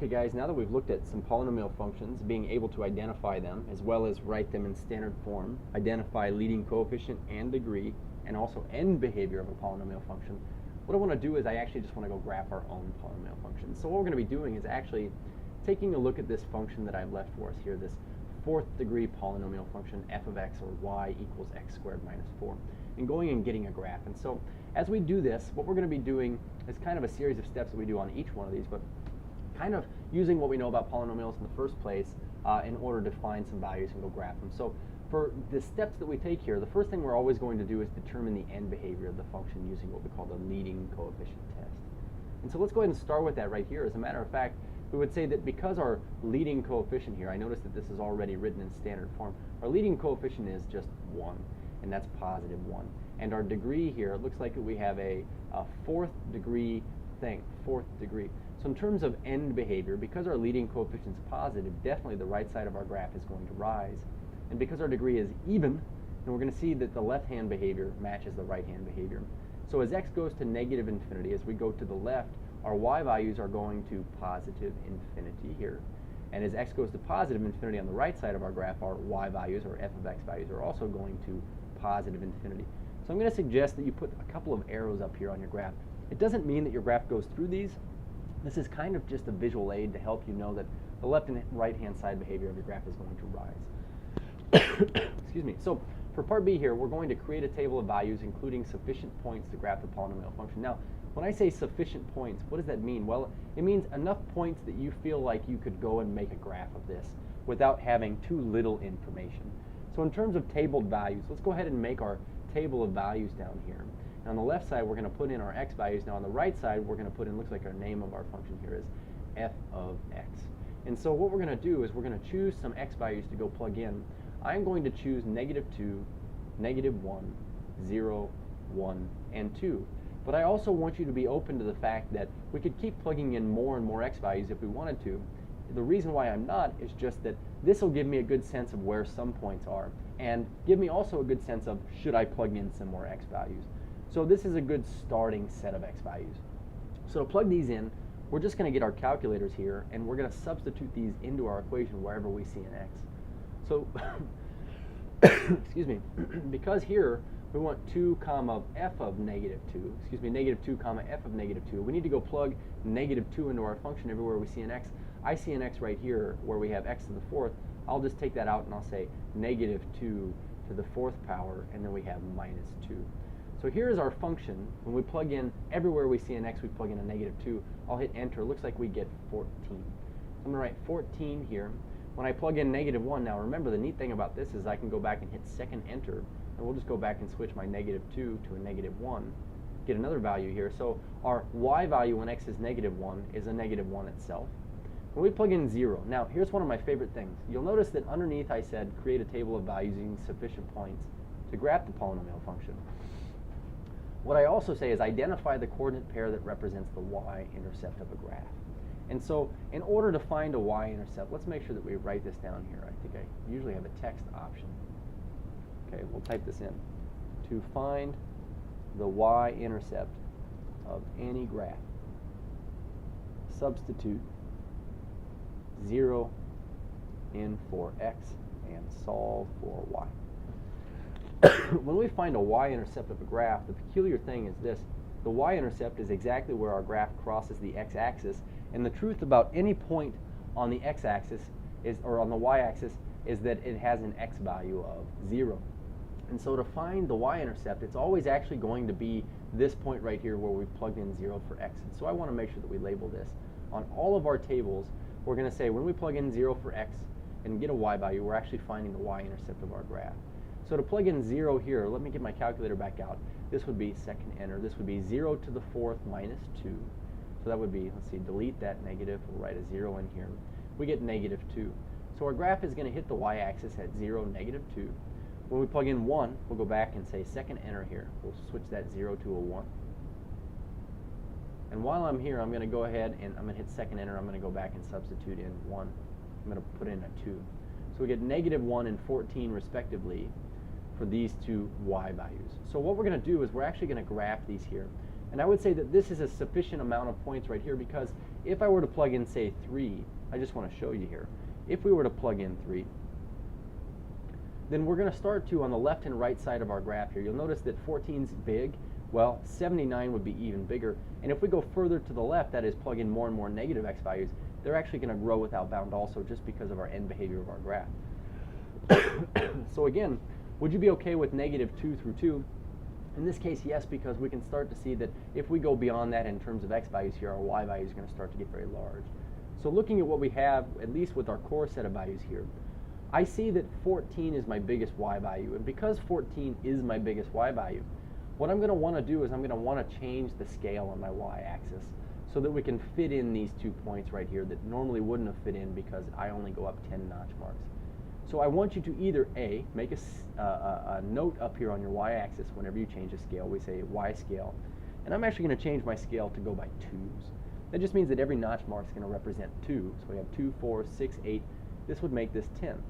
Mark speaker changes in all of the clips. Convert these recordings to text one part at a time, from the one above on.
Speaker 1: Okay guys, now that we've looked at some polynomial functions, being able to identify them as well as write them in standard form, identify leading coefficient and degree, and also end behavior of a polynomial function, what I want to do is I actually just want to go graph our own polynomial function. So what we're going to be doing is actually taking a look at this function that I've left for us here, this fourth degree polynomial function f of x, or y equals x squared minus 4, and going and getting a graph. And so as we do this, what we're going to be doing is kind of a series of steps that we do on each one of these, but kind of using what we know about polynomials in the first place in order to find some values and go graph them. So for the steps that we take here, the first thing we're always going to do is determine the end behavior of the function using what we call the leading coefficient test. And so let's go ahead and start with that right here. As a matter of fact, we would say that because our leading coefficient here, I notice that this is already written in standard form, our leading coefficient is just 1, and that's positive 1. And our degree here, it looks like we have a fourth degree thing, fourth degree. So in terms of end behavior, because our leading coefficient is positive, definitely the right side of our graph is going to rise. And because our degree is even, then we're going to see that the left-hand behavior matches the right-hand behavior. So as x goes to negative infinity, as we go to the left, our y values are going to positive infinity here. And as x goes to positive infinity on the right side of our graph, our y values, or f of x values, are also going to positive infinity. So I'm going to suggest that you put a couple of arrows up here on your graph. It doesn't mean that your graph goes through these. This is kind of just a visual aid to help you know that the left and right-hand side behavior of your graph is going to rise. Excuse me. So for part B here, we're going to create a table of values including sufficient points to graph the polynomial function. Now, when I say sufficient points, what does that mean? Well, it means enough points that you feel like you could go and make a graph of this without having too little information. So in terms of tabled values, let's go ahead and make our table of values down here. And on the left side, we're going to put in our x values. Now on the right side, we're going to put in, looks like our name of our function here is f of x. And so what we're going to do is we're going to choose some x values to go plug in. I'm going to choose negative 2, negative 1, 0, 1, and 2. But I also want you to be open to the fact that we could keep plugging in more and more x values if we wanted to. The reason why I'm not is just that this will give me a good sense of where some points are, and give me also a good sense of should I plug in some more x values. So this is a good starting set of x values. So to plug these in, we're just going to get our calculators here, and we're going to substitute these into our equation wherever we see an x. So, excuse me, because here we want 2 comma f of negative 2, excuse me, negative 2 comma f of negative 2, we need to go plug negative 2 into our function everywhere we see an x. I see an x right here where we have x to the fourth. I'll just take that out and I'll say negative 2 to the fourth power, and then we have minus 2. So here is our function. When we plug in everywhere we see an x, we plug in a negative 2. I'll hit enter. It looks like we get 14. So I'm going to write 14 here. When I plug in negative 1, now remember the neat thing about this is I can go back and hit second enter, and we'll just go back and switch my negative 2 to a negative 1, get another value here. So our y value when x is negative 1 is a negative 1 itself. When we plug in 0, now here's one of my favorite things. You'll notice that underneath I said create a table of values using sufficient points to graph the polynomial function. What I also say is identify the coordinate pair that represents the y-intercept of a graph. And so in order to find a y-intercept, let's make sure that we write this down here. I think I usually have a text option. Okay, we'll type this in. To find the y-intercept of any graph, substitute 0 in for x and solve for y. When we find a y-intercept of a graph, the peculiar thing is this. The y-intercept is exactly where our graph crosses the x-axis, and the truth about any point on the x-axis or on the y-axis is that it has an x value of 0. And so to find the y-intercept, it's always actually going to be this point right here where we've plugged in 0 for x. And so I want to make sure that we label this. On all of our tables, we're going to say when we plug in 0 for x and get a y value, we're actually finding the y-intercept of our graph. So to plug in 0 here, let me get my calculator back out. This would be second enter. This would be 0 to the fourth minus 2. So that would be, let's see, delete that negative. We'll write a 0 in here. We get negative 2. So our graph is going to hit the y-axis at 0, negative 2. When we plug in 1, we'll go back and say second enter here. We'll switch that 0 to a 1. And while I'm here, I'm going to go ahead and I'm going to hit second enter. I'm going to go back and substitute in 1. I'm going to put in a 2. So we get negative 1 and 14 respectively for these two y values. So what we're going to do is we're actually going to graph these here. And I would say that this is a sufficient amount of points right here because if I were to plug in, say, 3, I just want to show you here. If we were to plug in 3, then we're going to start to, on the left and right side of our graph here, you'll notice that 14 is big. Well, 79 would be even bigger. And if we go further to the left, that is, plug in more and more negative x values, they're actually going to grow without bound also, just because of our end behavior of our graph. So again, would you be okay with negative 2 through 2? In this case, yes, because we can start to see that if we go beyond that in terms of x values here, our y values are going to start to get very large. So looking at what we have, at least with our core set of values here, I see that 14 is my biggest y value. And because 14 is my biggest y value, what I'm going to want to do is I'm going to want to change the scale on my y-axis so that we can fit in these 2 points right here that normally wouldn't have fit in because I only go up 10 notch marks. So I want you to either A, make a note up here on your y-axis whenever you change a scale. We say y scale. And I'm actually going to change my scale to go by 2s. That just means that every notch mark is going to represent 2. So we have 2, 4, 6, 8. This would make this 10.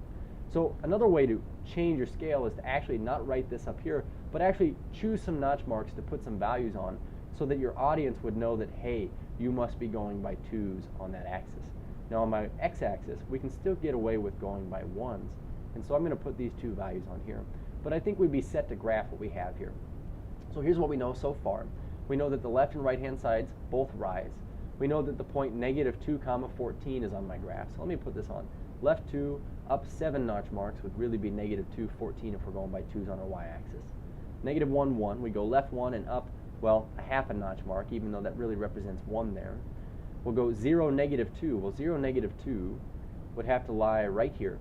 Speaker 1: So another way to change your scale is to actually not write this up here, but actually choose some notch marks to put some values on so that your audience would know that, hey, you must be going by 2s on that axis. Now on my x-axis, we can still get away with going by 1s. And so I'm going to put these 2 values on here. But I think we'd be set to graph what we have here. So here's what we know so far. We know that the left and right-hand sides both rise. We know that the point negative 2 comma 14 is on my graph. So let me put this on. Left 2, up 7 notch marks would really be negative 2, 14 if we're going by 2s on our y-axis. Negative 1, 1. We go left 1 and up, well, a half a notch mark, even though that really represents 1 there. We'll go 0, negative 2. Well, 0, negative 2 would have to lie right here.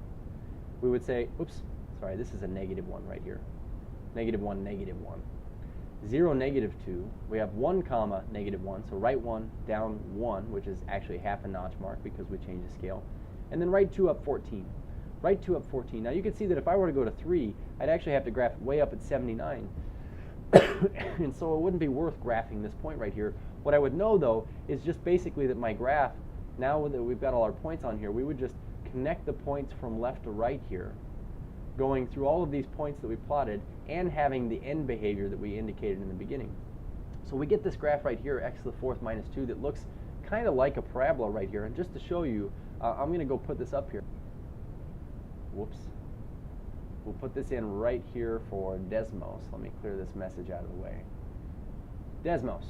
Speaker 1: We would say, oops, sorry, this is a negative 1 right here. Negative 1, negative 1. 0, negative 2. We have 1 comma negative 1, so right 1, down 1, which is actually half a notch mark because we changed the scale. And then right 2 up 14. Right 2 up 14. Now you can see that if I were to go to 3, I'd actually have to graph way up at 79. And so it wouldn't be worth graphing this point right here. What I would know, though, is just basically that my graph, now that we've got all our points on here, we would just connect the points from left to right here, going through all of these points that we plotted and having the end behavior that we indicated in the beginning. So we get this graph right here, x to the 4th minus 2, that looks kind of like a parabola right here. And just to show you, I'm going to go put this up here. Whoops. We'll put this in right here for Desmos. Let me clear this message out of the way. Desmos.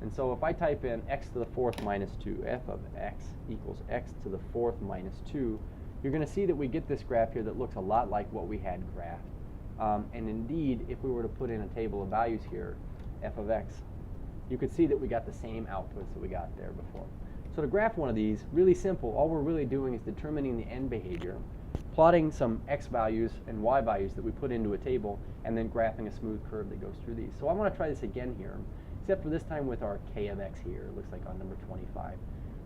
Speaker 1: And so if I type in x to the 4th minus 2, f of x equals x to the 4th minus 2, you're going to see that we get this graph here that looks a lot like what we had graphed. And indeed, if we were to put in a table of values here, f of x, you could see that we got the same outputs that we got there before. So to graph one of these, really simple, all we're really doing is determining the end behavior, plotting some x values and y values that we put into a table, and then graphing a smooth curve that goes through these. So I want to try this again here, except for this time with our k of x here. It looks like on number 25.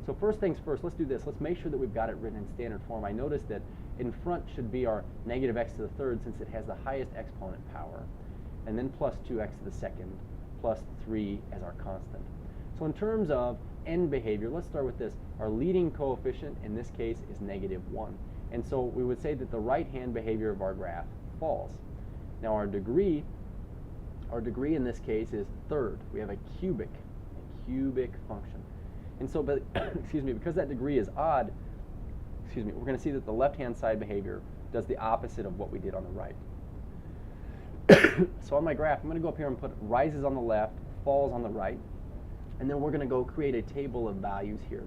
Speaker 1: So first things first, let's do this. Let's make sure that we've got it written in standard form. I noticed that in front should be our negative x to the 3rd since it has the highest exponent power, and then plus 2x to the 2nd, plus 3 as our constant. So in terms of end behavior, let's start with this. Our leading coefficient in this case is negative 1. And so we would say that the right-hand behavior of our graph falls. Now our degree in this case is 3rd. We have a cubic function. And so, but, excuse me, because that degree is odd, we're going to see that the left-hand side behavior does the opposite of what we did on the right. So on my graph, I'm going to go up here and put rises on the left, falls on the right, and then we're going to go create a table of values here.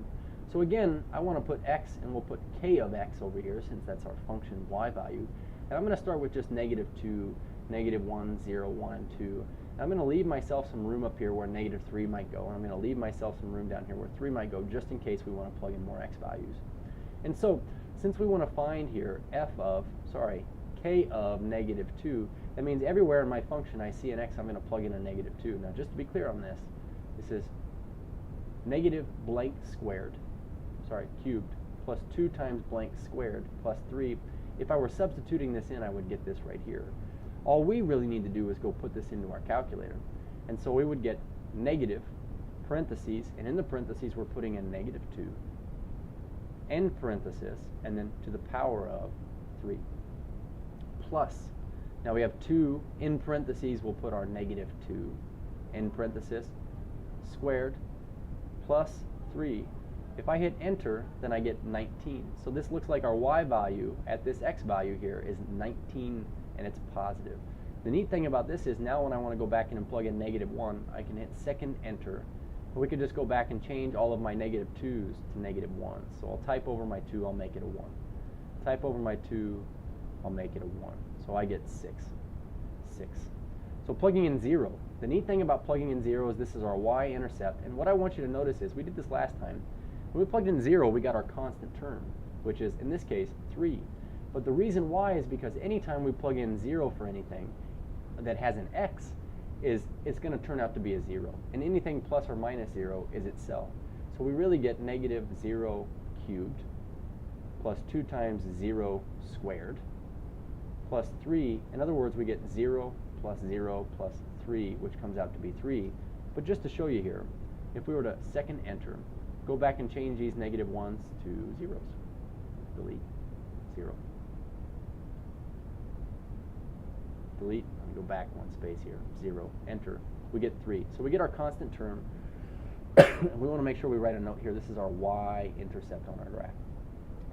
Speaker 1: So again, I want to put x, and we'll put k of x over here since that's our function y value. And I'm going to start with just negative 2, negative 1, 0, 1, and 2. And I'm going to leave myself some room up here where negative 3 might go, and I'm going to leave myself some room down here where 3 might go, just in case we want to plug in more x values. And so, since we want to find here k of negative 2, that means everywhere in my function I see an x, I'm going to plug in a negative 2. Now just to be clear on this, this is negative blank squared, cubed, plus 2 times blank squared, plus 3. If I were substituting this in, I would get this right here. All we really need to do is go put this into our calculator. And so we would get negative, parentheses, and in the parentheses we're putting in negative 2, end parenthesis, and then to the power of 3, plus. Now we have 2, in parentheses we'll put our negative 2, end parenthesis, squared plus 3. If I hit enter, then I get 19. So this looks like our y value at this x value here is 19, and it's positive. The neat thing about this is now when I want to go back in and plug in -1, I can hit second enter. Or we could just go back and change all of my -2's to -1s. So I'll type over my 2, I'll make it a 1. Type over my 2, I'll make it a 1. So I get 6. 6. So plugging in 0. The neat thing about plugging in 0 is this is our y-intercept. And what I want you to notice is, we did this last time, when we plugged in 0, we got our constant term, which is, in this case, 3. But the reason why is because anytime we plug in 0 for anything that has an x, it's going to turn out to be a 0. And anything plus or minus 0 is itself. So we really get -0 cubed plus 2 times 0 squared plus 3. In other words, we get 0 plus 0 plus 3, which comes out to be 3. But just to show you here, if we were to second enter, go back and change these -1s to 0s. Delete. 0. Delete. Let me go back one space here. 0. Enter. We get 3. So we get our constant term. And we want to make sure we write a note here. This is our y-intercept on our graph.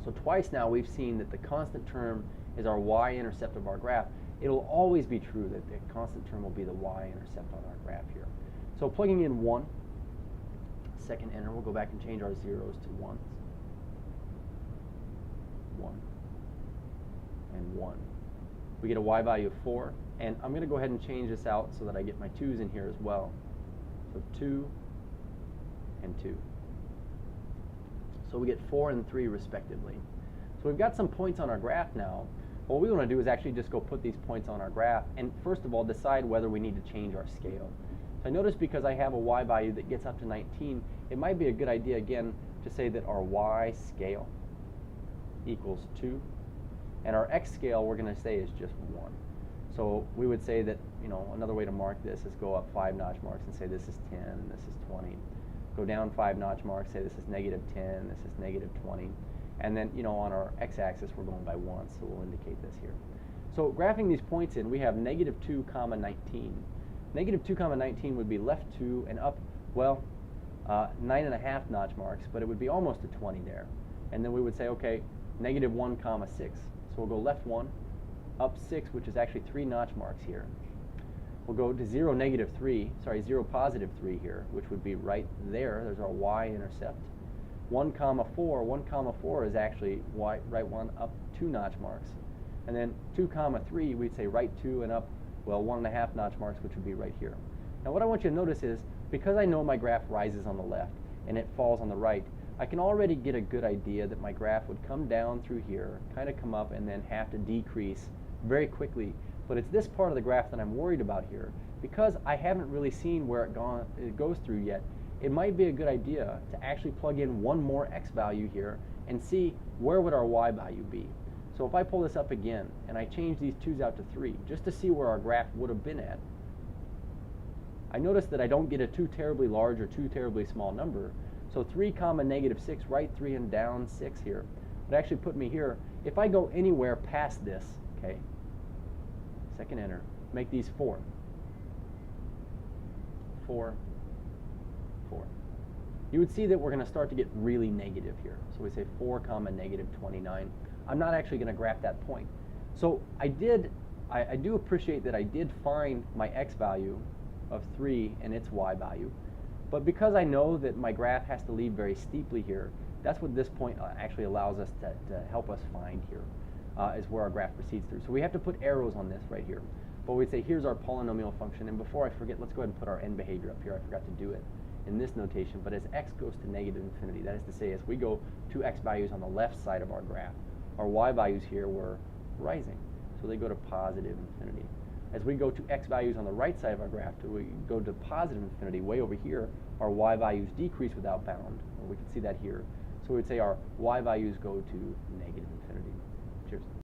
Speaker 1: So twice now we've seen that the constant term is our y-intercept of our graph. It'll always be true that the constant term will be the y-intercept on our graph here. So plugging in 1, second enter, we'll go back and change our 0s to 1s. 1 and 1. We get a y value of 4, and I'm going to go ahead and change this out so that I get my 2's in here as well. So 2 and 2. So we get 4 and 3 respectively. So we've got some points on our graph now. What we want to do is actually just go put these points on our graph and first of all decide whether we need to change our scale. So I notice because I have a y value that gets up to 19, it might be a good idea again to say that our y scale equals 2, and our x scale we're going to say is just 1. So we would say that, another way to mark this is go up 5 notch marks and say this is 10 and this is 20. Go down 5 notch marks, say this is -10, this is -20. And then, on our x-axis, we're going by 1, so we'll indicate this here. So graphing these points in, we have -2, 19. -2, 19 would be left 2 and up, 9.5 notch marks, but it would be almost a 20 there. And then we would say, okay, -1, 6. So we'll go left 1, up 6, which is actually 3 notch marks here. We'll go to 0, -3, 0, +3 here, which would be right there. There's our y-intercept. 1, 4, 1, 4 is actually right 1 up 2 notch marks. And then 2, 3, we'd say right 2 and up, 1.5 notch marks, which would be right here. Now what I want you to notice is, because I know my graph rises on the left and it falls on the right, I can already get a good idea that my graph would come down through here, kind of come up, and then have to decrease very quickly. But it's this part of the graph that I'm worried about here. Because I haven't really seen where it goes through yet, it might be a good idea to actually plug in one more x value here and see where would our y value be. So if I pull this up again and I change these 2's out to 3, just to see where our graph would have been at, I notice that I don't get a too terribly large or too terribly small number. So 3, -6, right 3 and down 6 here would actually put me here. If I go anywhere past this, okay, second enter, make these 4. 4, 4. You would see that we're going to start to get really negative here. So we say 4, -29. I'm not actually going to graph that point. So I do appreciate that I did find my x value of 3 and its y value. But because I know that my graph has to lead very steeply here, that's what this point actually allows us to help us find here, is where our graph proceeds through. So we have to put arrows on this right here. But we'd say here's our polynomial function. And before I forget, let's go ahead and put our end behavior up here. I forgot to do it in this notation. But as x goes to -infinity, that is to say, as we go to x values on the left side of our graph, our y values here were rising. So they go to +infinity. As we go to x values on the right side of our graph, we go to +infinity, way over here, our y values decrease without bound. Or we can see that here. So we would say our y values go to -infinity. Cheers.